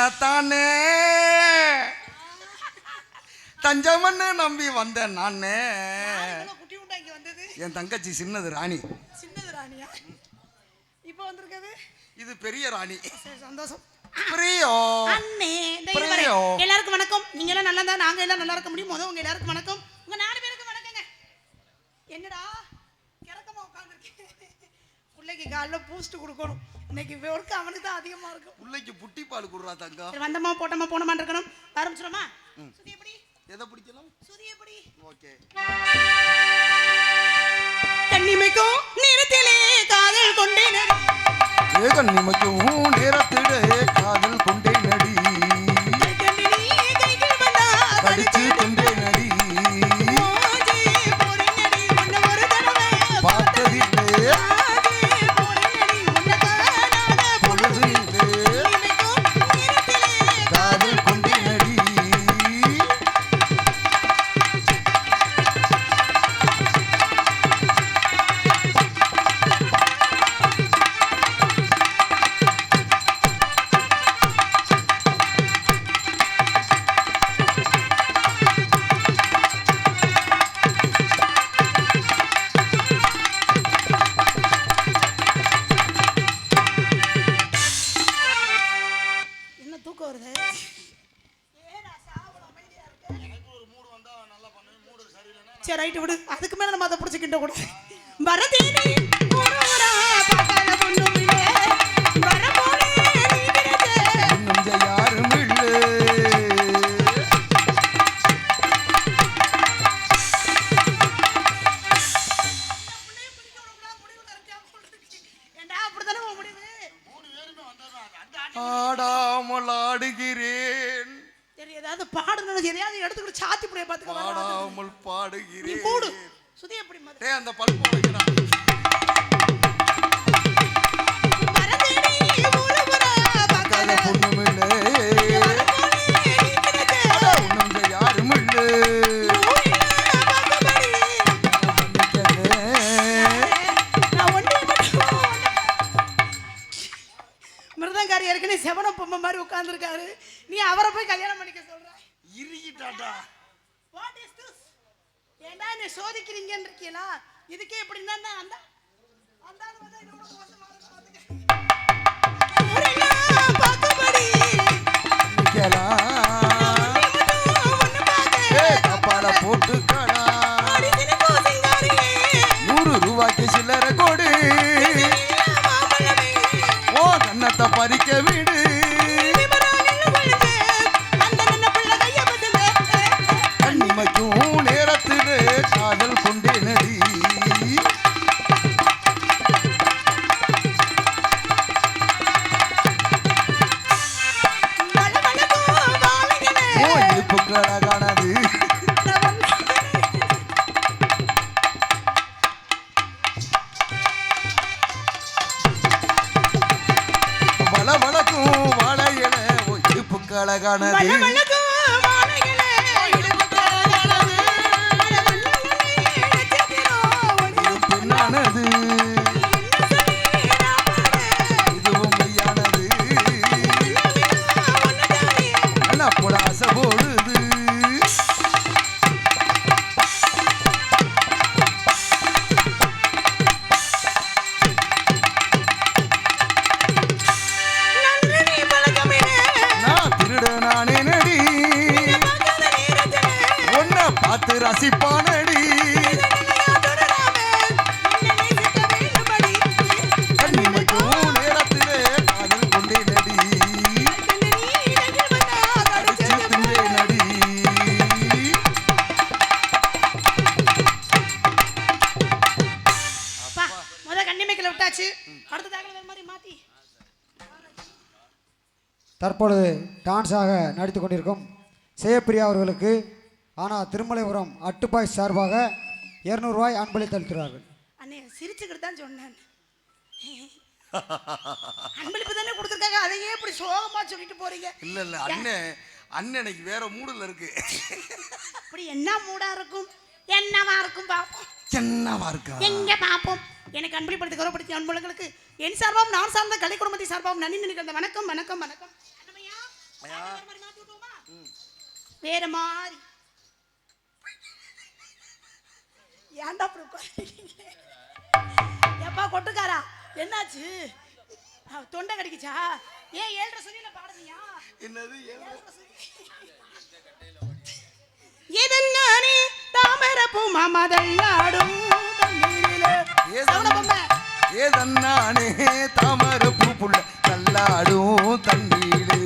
தன்னத்தானே தஞ்சமன்னு நம்பி வந்தேன் நானே. குட்டி உண்டா இங்க வந்தது? என் தங்கச்சி சின்னது ராணி. சின்னது ராணியா? இப்போ வந்திருக்கது இது பெரிய ராணி. சந்தோஷம். பிரியோ அண்ணே பிரியோ எல்லாருக்கும் வணக்கம். நீங்க எல்லாம் நல்லா இருந்தா நாங்க எல்லாம் நல்லா இருக்க முடியும். முதல்ல உங்க எல்லாருக்கும் வணக்கம். உங்க 4 பேருக்கு வணக்கங்க. என்னடா கிரக்கமா உட்கார்ந்திருக்கீங்க? புள்ளைக்கு காலைல பூஸ்ட் கொடுக்கணும். இன்னைக்கு ஒர்க் அவனுக்கு தான் அதிகமா இருக்கும். புள்ளைக்கு புட்டி பால் குடுறா தங்கம். வந்தமா போட்டமா போனமா இருக்கணும். ஆரம்பிச்சிரோமா? சுதி எப்படி? எதை பிடிக்கலாம்? சுதி எப்படி? ஓகே. கண்ணிமைக்கும் நேரத்திலே காதல் கொண்டேனடி. கண்ணிமைக்கும் நேரத்திலே காதல் கொண்டேனடி. கண்ணினி கைகள் வந்தா கடிச்சு கொண்டேனடி. ஓஜே போறேனடி உன்னை ஒரு தடவை பார்த்ததில்லை போறேனடி உன்னை காணாத பொழுதில்லை கண்ணிமைக்கும் நேரத்திலே காதல் கொண்டேனடி. என்ன தூக்கம் வருது? சரி ரைட்டு விடு. அதுக்கு மேல நம்ம அதை பிடிச்சிக்கிட்ட கூட வரதேனி ஊரூரா பார்க்காத பொண்ணும் இல்லை. வர போலே நீ கிடைச்ச இன்னும் யாரும் இல்லை. ஏண்டா அப்படித்தானே உன் முடிவு? ஆடாமல் ஆடுகிறேன் சரி ஏதாவது பாடணும். எதையாவது எடுத்துக்கிட்டு சாத்தி புடைய பார்த்துக்க. ஆடாமல் நீ பாடுகிறேன். போடு. சுதி எப்படி மத? டேய் அந்த பல்பு வைக்கிறான். வரதேனி ஊரூரா பார்க்காத காத பொண்ணுமில்லை. வர போலே நீ கிடைச்ச இன்னும் யாரும் இல்லை. மிருதங்காரி ஏற்கனவே செவன பொம்மை மாதிரி உட்கார்ந்துருக்காரு. நீ அவரை போய் கல்யாணம் பண்ணிக்க சொல்ற? இறுகிட்டாடா. What is this? ஏண்டா என்ன சோதிக்கிறீங்கன்னு இருக்கீங்களா? இதுக்கே எப்படின்னா அந்த அந்த ஆளு வந்து இன்னும் மோசமா பாத்துக்க. ஊரெல்லாம் பாக்கும்படி நிக்கலாம். ஒண்ணு பாக்க கப்பால போட்டுக்கடா. அடிச்சினு கோசிங்காரியே 100 ரூபாய்க்கு சில்லறை கொடு. மாமல்லமே ஓ கண்ணத்தை பறிக்க விடு. கண்ணிமைக்கும் நேரத்திலே காதல் கொண்டேனடி. ஓ இடுப்புக்கு அழகானது. வளவளக்கும் வாழையில ஓ இடுப்புக்கு அழகானது. இது பெண்ணானது. இதுவும் மெய்யானது. நல்லா போட ஆசை போடுது. நான் திருட நானே நடி. ஒன்ன பார்த்து ரசிப்பானடி. கண்ணிமைக்கும் நேரத்திலே காதல் கொண்டேனடி. அடிச்சு தின்றேனடி. விட்டாச்சு. அடுத்ததாக மாதிரி மாத்தி தற்பொழுது டான்ஸாக நடித்து கொண்டிருக்கும் சேயப்பிரியா அவர்களுக்கு ஆனால் திருமலைபுரம் அட்டுப்பாய் சார்பாக 200 ரூபாய் அன்பளித்து அளிக்கிறார்கள். அண்ணே சிரிச்சுக்கிட்டு தான் சொன்னேன். அன்பளிப்பு தானே கொடுத்துருக்காங்க, அதையே இப்படி சோகமா சொல்லிட்டு போறீங்க. இல்ல இல்ல அண்ணன் அண்ணனுக்கு வேற மூடுல இருக்கு. அப்படி என்ன மூடா இருக்கும்? என்னவா இருக்கும் பாப்போம். என்னவா இருக்கா எங்க பாப்போம். எனக்கு அன்பளிப்படுத்தி கௌரவப்படுத்தி அன்புகளுக்கு என் சார்பாகவும் நான் சார்ந்த கலை குடும்பத்தை சார்பாகவும் நன்றி நினைக்கிற வணக்கம் வணக்கம் வணக்கம். ஐயா. வேற மாதிரி மாத்தி விட்டுவோமா? வேற மாதிரி ஏன்டா அப்படி உட்கார்ந்திருக்கீங்க? எப்பா கொட்டுக்காரா என்னாச்சு? தொண்டை கடிக்குச்சா? ஏன் 7:30 சுதியில பாடுறியா? என்னது எதன்னானே தாமரப்பூ மாமதல்லாடும் தண்ணீரிலே ஏதன்னானே தாமரப்பூ புள்ள தள்ளாடும் தண்ணீரு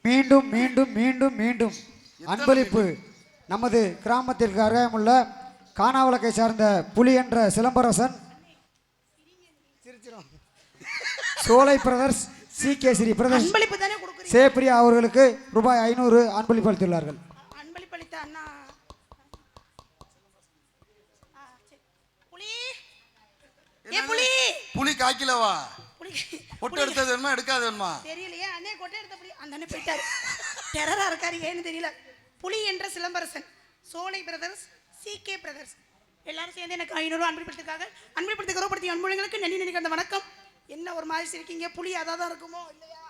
மீண்டும் மீண்டும் மீண்டும் மீண்டும் அன்பளிப்பு நமது கிராமத்திற்கு அருகாமுள்ள கானாவளக்கை சார்ந்த புலி என்ற சிலம்பரசன் சோலை பிரதர்ஸ் சி கேசரி பிரதர்ஸ் அன்பளிப்பு தானே கொடுக்குறீங்க. சேப்பிரியா அவர்களுக்கு ரூபாய் 500 அன்பளிப்பு அளித்துள்ளார்கள். அன்பளிப்பு அளித்த அண்ணா புலி ஏ புலி புலி காய்க்கலவா? புலி பொட்டு எடுத்தது வேணுமா எடுக்காது வேணுமா? தெரியலையே அண்ணே கொட்டை எடுத்த புலி அந்த அண்ணே போயிட்டாரு. டெரரா இருக்காரு ஏன்னு தெரியல. புலி என்ற சிலம்பரசன் சோலை பிரதர்ஸ் CK பிரதர்ஸ் எல்லாரும் சேர்ந்து எனக்கு 500 அன்பளிப்படுத்திருக்காங்க. அன்பளிப்படுத்தி கௌரவப்படுத்திய அன்புகளுக்கு நன்றி நன்றி அந்த வணக்கம். என்ன ஒரு மாதிரி சிரிக்கீங்க? புலி அதான் இருக்குமோ இல்லையா?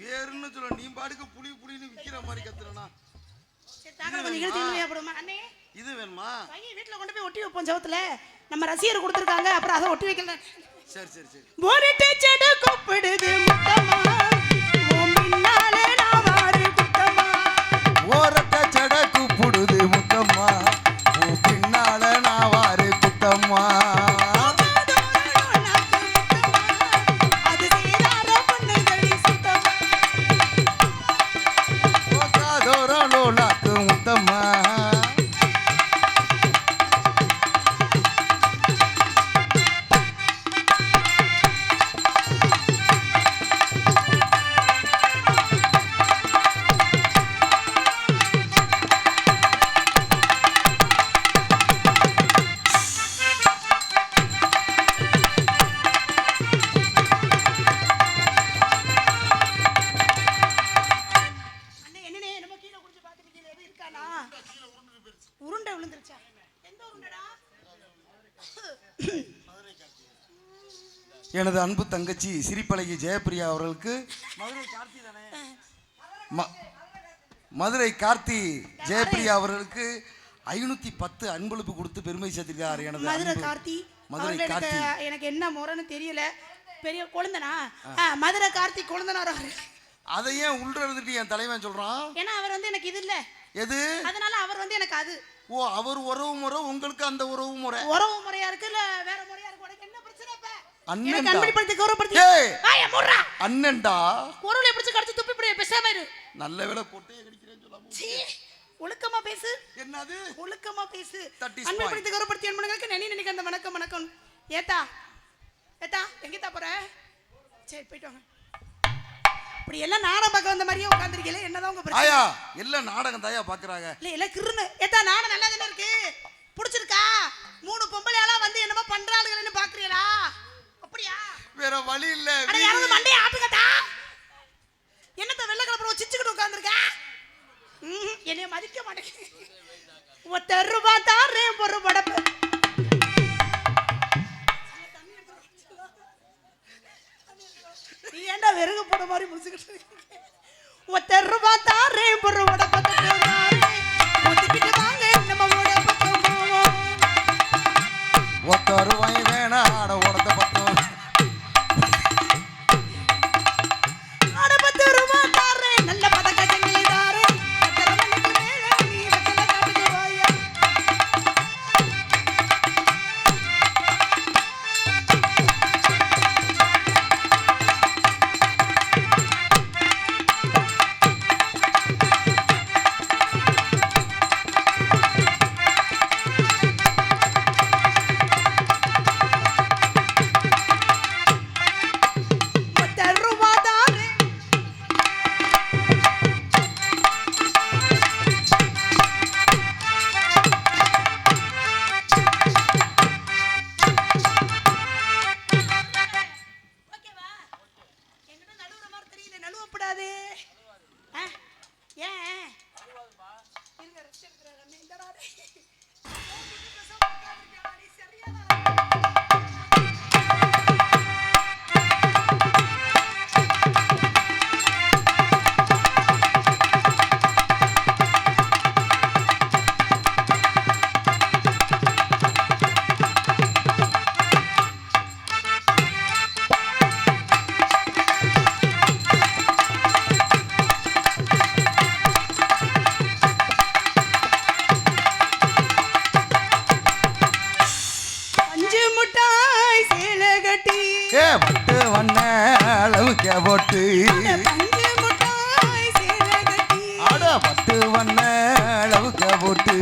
வேறுன்னு சொல்ல நீ பாட்டுக்கு புலி புலின்னு விக்கிற மாதிரி கத்துறனா? சரி தாங்க கொஞ்சம் இழுத்து போடுமா அண்ணே? இது வேணுமா? பைய வீட்ல கொண்டு போய் ஒட்டி வைப்போம் செவத்துல. நம்ம ரசிகர் கொடுத்திருக்காங்க அப்புறம் அதை ஒட்டி வைக்கல. சரி சரி சரி. போரிட்டு செடு கூப்பிடுது முத்தம்மா உன் பின்னாலே நான் வாரு குத்தம்மா. ஓரட்ட செட கூப்பிடுது முத்தம்மா உன் பின்னால நான் வாரு குத்தம்மா. அது செய்தார பொண்ணுகளி சுத்தம்மா. ஓசாதோரம் லோலாக்கு முத்தம்மா. அண்ணே என்னனே நம்ம கீழ குடிச்சு பாத்துட்டீங்க எது இருக்கானா? உருண்டை விழுந்துருச்சா? எந்த உருண்டைடா? எனது அன்பு தங்கச்சி சிரிப்பழகி ஜெயப்பிரியா அவர்களுக்கு மதுரை கார்த்தி ஜெயப்பிரியா அவர்களுக்கு 510 அன்பளிப்பு கொடுத்து பெருமை சேர்த்திருக்கார். எனது மதுரை அன்பு கார்த்தி மதுரை அவர்கள் கார்த்தி. எனக்கு என்ன முறைன்னு தெரியல. பெரிய கொழுந்தனா மதுரை கார்த்தி கொழுந்தனார் அவரு. அதை ஏன் உள்ள இருந்துட்டு என் தலைவன் சொல்றான்? ஏன்னா அவர் வந்து எனக்கு இது இல்ல. எது? அதனால அவர் வந்து எனக்கு அது. ஓ அவர் உறவு முறை உங்களுக்கு அந்த உறவு முறை உறவு முறையா இருக்கு இல்ல வேற முறையா இருக்கு? உனக்கு என்ன பிரச்சனை இப்ப? எனக்கு அண்ணன்டா. அன்பளிப்படுத்தி கௌரவப்படுத்தி ஏய் வாயை மூடுறா. அண்ணன்டா. பொருளை பிடிச்சு கடிச்சு துப்பி இப்படி பேசாம இரு. நல்ல வேளை கொட்டையை கடிக்கிறேன்னு சொல்லாம. சீ, ஒழுக்கமா பேசு. என்னது? ஒழுக்கமா பேசு. That is அன்பளிப்படுத்தி கௌரவப்படுத்தி அன்புகளுக்கு நன்றி நினைக்க அந்த வணக்கம் வணக்கம். ஏத்தா ஏத்தா எங்கேத்தா போற? சரி போயிட்டு வாங்க. இப்படி எல்லாம் நாடகம் பார்க்க வந்த மாதிரியே உட்காந்துருக்கீங்களே, என்னதான் உங்க பிரச்சனை? ஆயா எல்லாம் நாடகம் தாயா பாக்குறாங்க. இல்ல எல்லாம் கிருன்னு. ஏத்தா நாடகம் நல்லா தானே இருக்கு? பிடிச்சிருக்கா? 3 பொம்பளையாலாம் வந்து என்னமோ பண்றாளுங்கன்னு பாக்குறீங்களா? அப்படியா? வேற வழி இல்ல. அட யாராவது மண்டைய ஆட்டுங்கடா. என்னத்த வெள்ளை கலப்படம் சிச்சுக்கிட்டு உட்கார்ந்திருக்க? என்னைய மதிக்க மாட்டேங்குது. 10 ரூபாய் தாரேன் ஒரு படப்பு. நீ ஏன்டா வெறுக போட மாதிரி முசுக்கிட்டு இருக்க? 10 ரூபாய் தாரேன் ஒரு படப்பு. ஒத்துக்கிட்டு வாங்க நம்ம ஓட பக்கம் போவோம். 10 ரூபாய் வேணா ஆட ஓடத்த பத்தம். ஆட 10 ரூபாய் தாரேன் நல்ல பதக்கத்தை நீ தாரேன். 10 மணிக்கு மேல நீ வச்சல காட்டுக்கு வாயா. பட்டு வண்ண அளவுக்கு போட்டு ஆட பட்டு வண்ண அளவுக்கு போட்டு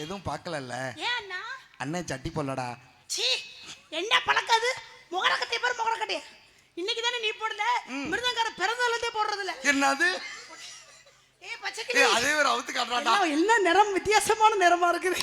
எதுவும் பார்க்கல அண்ணே சட்டி போடலடா. என்ன பழக்காது முகரக்கத்தை பேர் முகரக்கட்டே. இன்னைக்கு தானே நீ போடல, மிருதங்கார பிறந்தாலே போடுறது இல்ல. என்னது பச்சைக்கிளி அதே ஒரு அவுத்து காட்டுறாடா. என்ன நிறம் வித்தியாசமான நிறமா இருக்குது.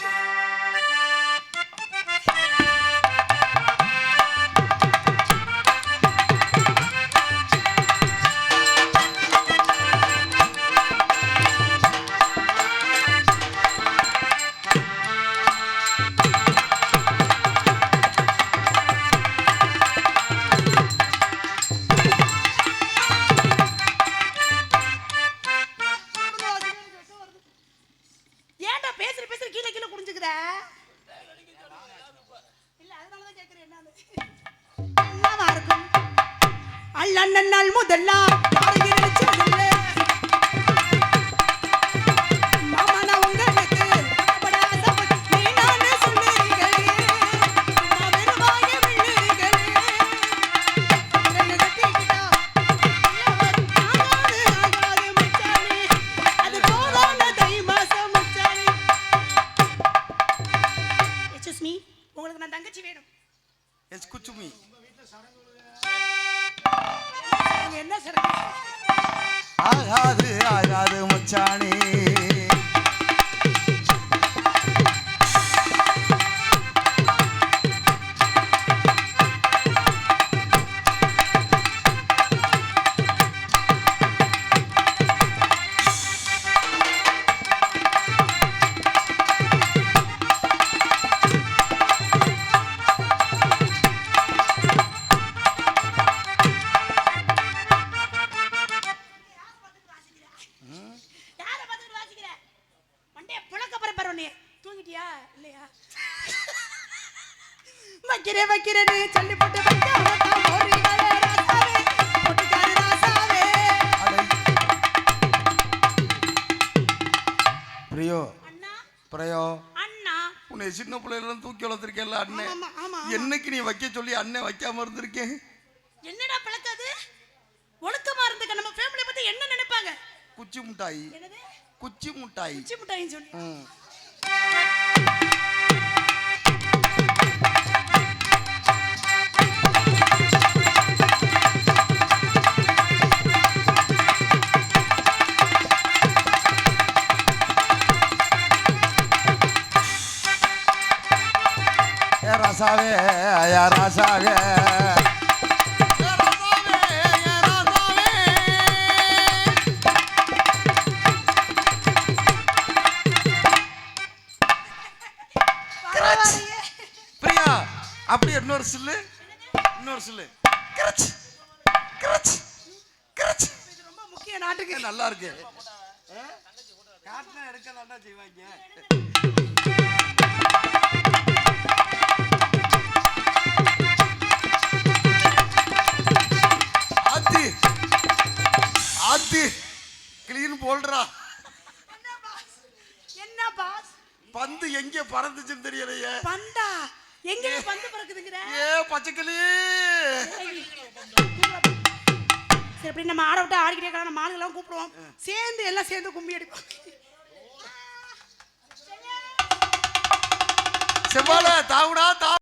அண்ணன் முதல்லா மாமனா உங்களுக்கு நீனானே சொல்லுறீங்களே மாமனவாய விழுறீங்களே என்ன கட்டிக்கிட்டா ஆகாது மச்சானே அது போறான தை மாசம் மச்சானே. எக்ஸ்கியூஸ் மீ, உங்களுக்கு நான் தங்கச்சி வேணும். எக்ஸ்கியூஸ் மீ, என்ன சரக்கு? ஆகாது ஆகாது மச்சானே. வைக்கிறேன்னு சொல்லி போட்டு பிரியோ பிரியோ அண்ணா உன்னை சின்ன பிள்ளைல தூக்கி வளர்த்திருக்கேன்ல அண்ணே. என்னைக்கு நீ வைக்க சொல்லி அண்ணே வைக்காம இருந்திருக்கேன். என்னடா பழக்காது? பார்த்துக்க நம்ம ஃபேமிலியை பத்தி என்ன நினைப்பாங்க? குச்சி முட்டாய். என்னது? குச்சி முட்டாய். குச்சி முட்டாயின்னு சொல்லி. ராசாவே யா ராசாவே பிரியா அப்படியே இன்னொரு சில்லு கிரச் கிரச் கிரச். இது ரொம்ப முக்கிய நாட்டுக்கு. நல்லா இருக்கு. காட்டுனா எடுக்க தாண்டா செய்வாங்க. ஆத்தி கிளீன் போல்றா. என்ன பாஸ்? பந்து எங்க பறந்துச்சுன்னு தெரியலையே. பந்தா எங்க பந்து பறக்குதுங்கற? ஏ பச்சைக்கிளி. சரி அப்படி நம்ம ஆட விட்டு ஆடிக்கிட்டே இருக்கலாம். நம்ம ஆளுங்கெல்லாம் கூப்பிடுவோம். சேர்ந்து எல்லாம் சேர்ந்து கும்பி அடிப்போம். செவ்வாழை தாவுடா தா.